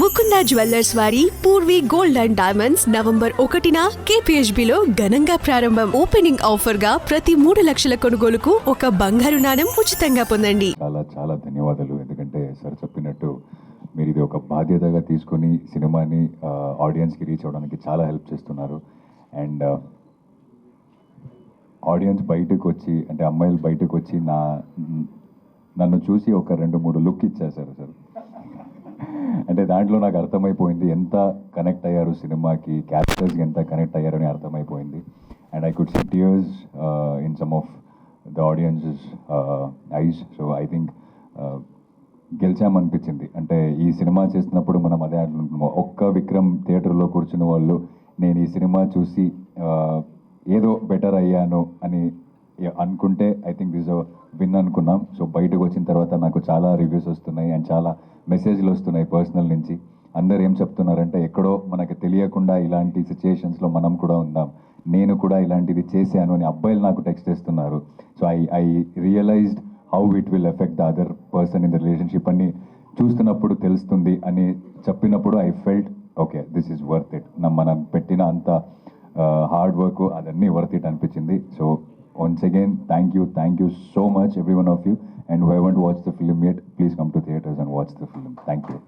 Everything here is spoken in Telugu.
ముకుంద జ్యువెల్లర్స్ వారి Purvi gold and diamonds November 1న KPHB లో ఘనంగా ప్రారంభం. ఓపెనింగ్ ఆఫర్ గా ప్రతి 3 లక్షల కొనుగోలుకు ఒక బంగారు నాణెం ఉచితంగా పొందండి. చాలా చాలా ధన్యవాదాలు. ఎందుకంటే సార్ చెప్పినట్టు మీరు ఇది ఒక బాధ్యతగా తీసుకొని సినిమాని ఆడియన్స్కి రీచ్ అవ్వడానికి చాలా హెల్ప్ చేస్తున్నారు. అండ్ ఆడియన్స్ బయటకు వచ్చి, అంటే అమ్మాయిలు బయటకు వచ్చి నన్ను చూసి ఒక 2-3 లుక్ ఇచ్చేశారు సార్. అంటే దాంట్లో నాకు అర్థమైపోయింది ఎంత కనెక్ట్ అయ్యారు సినిమాకి, క్యారెక్టర్స్కి ఎంత కనెక్ట్ అయ్యారని అర్థమైపోయింది. And I could see tears in some of the audiences eyes. So I think గెలిచామనిపించింది. అంటే ఈ సినిమా చేస్తున్నప్పుడు మనం అదే అనుకుంటున్నాం, ఒక్క విక్రమ్ థియేటర్లో కూర్చున్న వాళ్ళు నేను ఈ సినిమా చూసి ఏదో బెటర్ అయ్యాను అని అనుకుంటే ఐ థింక్ దిస్ విన్ అనుకున్నాం. సో బయటకు వచ్చిన తర్వాత నాకు చాలా రివ్యూస్ వస్తున్నాయి అండ్ చాలా మెసేజ్లు వస్తున్నాయి పర్సనల్ నుంచి. అందరు ఏం చెప్తున్నారంటే ఎక్కడో మనకు తెలియకుండా ఇలాంటి సిచ్యుయేషన్స్లో మనం కూడా ఉందాం, నేను కూడా ఇలాంటిది చేశాను అని అబ్బాయిలు నాకు టెక్స్ట్ చేస్తున్నారు. So I realised how it will affect the other person in the relationship అని చూస్తున్నప్పుడు తెలుస్తుంది అని చెప్పినప్పుడు I felt okay this is worth it. మనం పెట్టిన అంత హార్డ్ వర్క్ అదన్నీ వర్త్ ఇట్ అనిపించింది. So once again thank you so much every one of you, and who haven't watched the film yet, please come to theaters and watch the film. Thank you.